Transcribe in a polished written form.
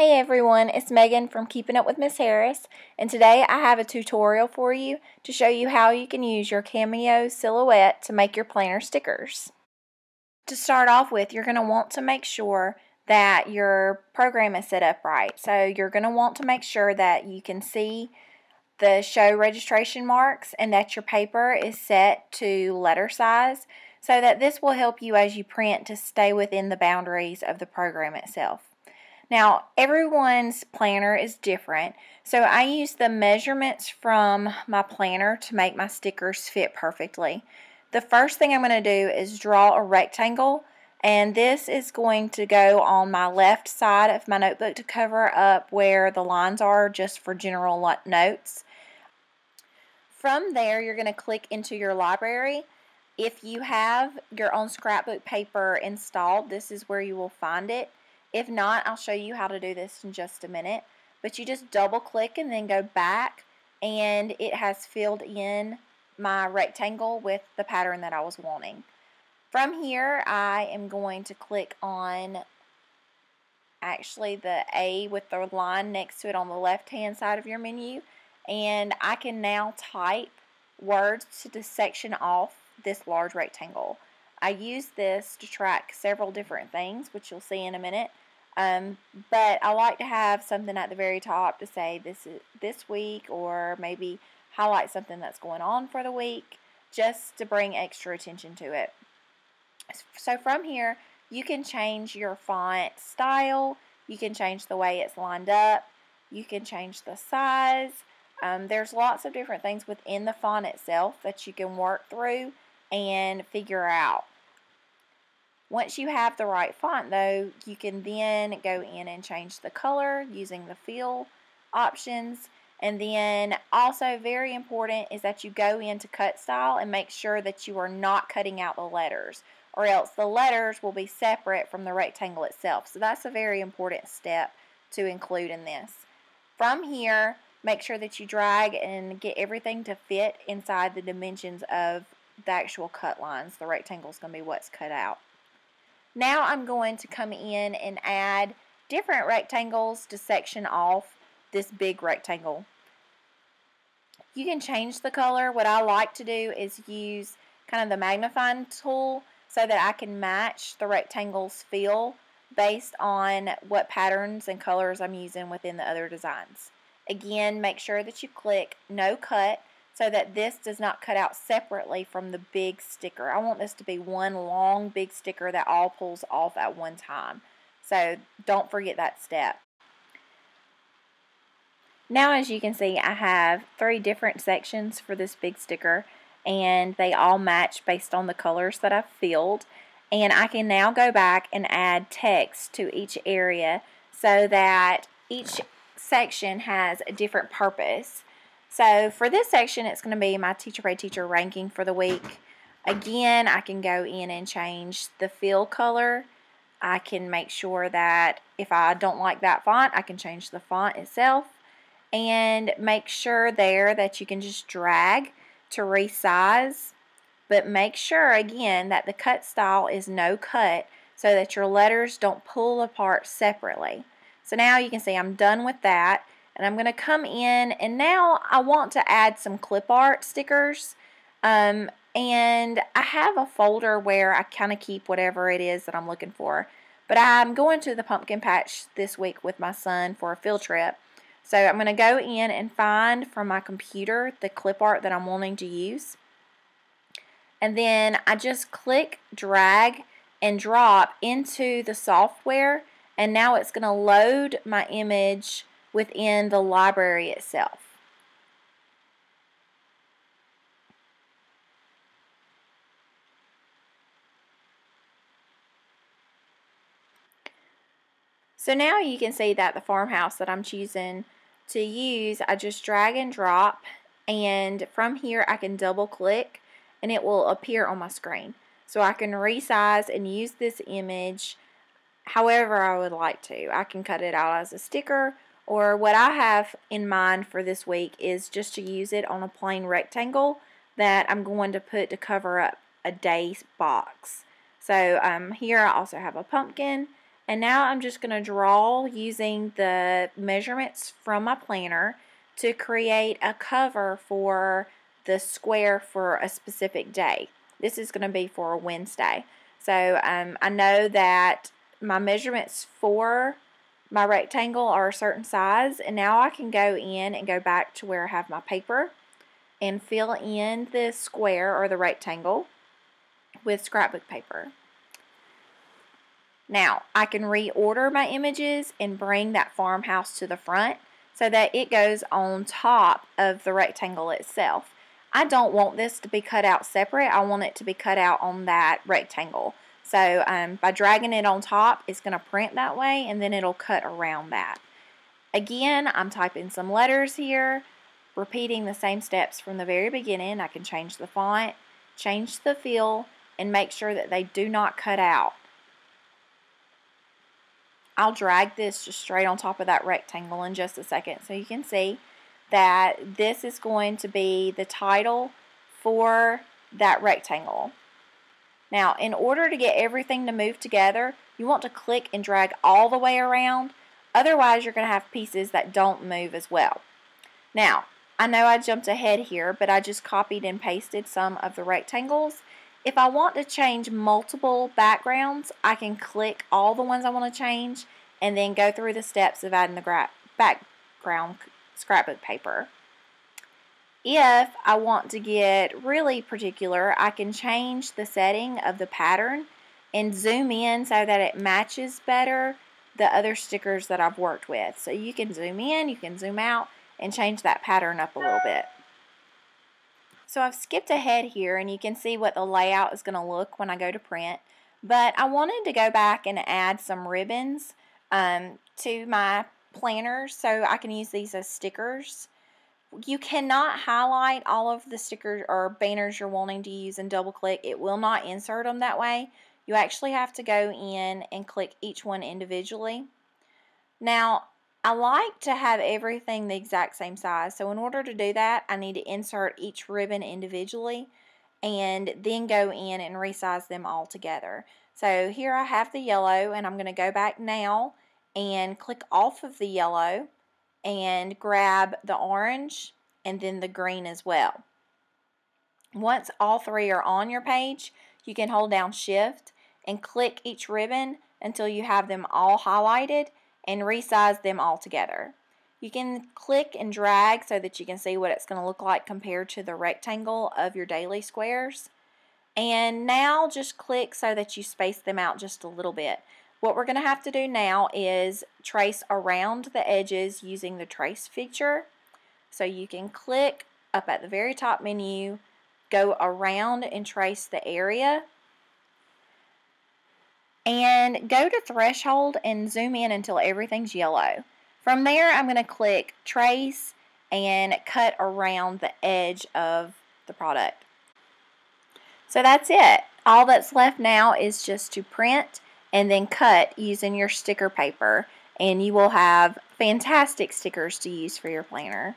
Hey everyone, it's Megan from Keeping Up with Miss Harris, and today I have a tutorial for you to show you how you can use your Cameo silhouette to make your planner stickers. To start off with, you're going to want to make sure that your program is set up right. So you're going to want to make sure that you can see the show registration marks and that your paper is set to letter size, so that this will help you as you print to stay within the boundaries of the program itself. Now, everyone's planner is different, so I use the measurements from my planner to make my stickers fit perfectly. The first thing I'm going to do is draw a rectangle, and this is going to go on my left side of my notebook to cover up where the lines are, just for general notes. From there, you're going to click into your library. If you have your own scrapbook paper installed, this is where you will find it. If not, I'll show you how to do this in just a minute. But you just double click and then go back, and it has filled in my rectangle with the pattern that I was wanting. From here, I am going to click on actually the A with the line next to it on the left hand side of your menu, and I can now type words to section off this large rectangle. I use this to track several different things, which you'll see in a minute. But I like to have something at the very top to say this week, or maybe highlight something that's going on for the week, just to bring extra attention to it. So from here, you can change your font style, you can change the way it's lined up, you can change the size. There's lots of different things within the font itself that you can work through and figure out. Once you have the right font, though, you can then go in and change the color using the fill options. And then also very important is that you go into cut style and make sure that you are not cutting out the letters, or else the letters will be separate from the rectangle itself. So that's a very important step to include in this. From here, make sure that you drag and get everything to fit inside the dimensions of the actual cut lines. The rectangle is going to be what's cut out. Now I'm going to come in and add different rectangles to section off this big rectangle. You can change the color. What I like to do is use kind of the magnifying tool so that I can match the rectangle's feel based on what patterns and colors I'm using within the other designs. Again, make sure that you click No Cut, so that this does not cut out separately from the big sticker. I want this to be one long big sticker that all pulls off at one time. So don't forget that step. Now, as you can see, I have 3 different sections for this big sticker, and they all match based on the colors that I've filled. And I can now go back and add text to each area so that each section has a different purpose. So for this section, it's going to be my Teacher Pay Teacher ranking for the week. Again, I can go in and change the fill color. I can make sure that if I don't like that font, I can change the font itself. And make sure there that you can just drag to resize. But make sure, again, that the cut style is no cut, so that your letters don't pull apart separately. So now you can see I'm done with that. And I'm going to come in, and now I want to add some clip art stickers. And I have a folder where I kind of keep whatever it is that I'm looking for. But I'm going to the pumpkin patch this week with my son for a field trip. So I'm going to go in and find from my computer the clip art that I'm wanting to use. And then I just click, drag, and drop into the software. And now it's going to load my image within the library itself. So now you can see that the farmhouse that I'm choosing to use, I just drag and drop, and from here I can double click and it will appear on my screen. So I can resize and use this image however I would like to. I can cut it out as a sticker, or what I have in mind for this week is just to use it on a plain rectangle that I'm going to put to cover up a day's box. So here I also have a pumpkin, And now I'm just going to draw using the measurements from my planner to create a cover for the square for a specific day. This is going to be for a Wednesday. So I know that my measurements for my rectangle are a certain size, and now I can go in and go back to where I have my paper and fill in the square or the rectangle with scrapbook paper. Now I can reorder my images and bring that farmhouse to the front so that it goes on top of the rectangle itself. I don't want this to be cut out separate. I want it to be cut out on that rectangle. So by dragging it on top, it's going to print that way, and then it'll cut around that. Again, I'm typing some letters here, repeating the same steps from the very beginning. I can change the font, change the feel, and make sure that they do not cut out. I'll drag this just straight on top of that rectangle in just a second so you can see that this is going to be the title for that rectangle. Now, in order to get everything to move together, you want to click and drag all the way around. Otherwise, you're going to have pieces that don't move as well. Now, I know I jumped ahead here, but I just copied and pasted some of the rectangles. If I want to change multiple backgrounds, I can click all the ones I want to change and then go through the steps of adding the background scrapbook paper. If I want to get really particular, I can change the setting of the pattern and zoom in so that it matches better the other stickers that I've worked with. So you can zoom in, you can zoom out, and change that pattern up a little bit. So I've skipped ahead here, and you can see what the layout is going to look when I go to print. But I wanted to go back and add some ribbons to my planner so I can use these as stickers. You cannot highlight all of the stickers or banners you're wanting to use and double click. It will not insert them that way. You actually have to go in and click each one individually. Now, I like to have everything the exact same size. So in order to do that, I need to insert each ribbon individually and then go in and resize them all together. So here I have the yellow, and I'm going to go back now and click off of the yellow and grab the orange and then the green as well. Once all three are on your page, you can hold down Shift and click each ribbon until you have them all highlighted and resize them all together. You can click and drag so that you can see what it's going to look like compared to the rectangle of your daily squares. And now just click so that you space them out just a little bit. What we're going to have to do now is trace around the edges using the trace feature. So you can click up at the very top menu, go around and trace the area, and go to threshold and zoom in until everything's yellow. From there, I'm going to click trace and cut around the edge of the product. So that's it. All that's left now is just to print and then cut using your sticker paper, and you will have fantastic stickers to use for your planner.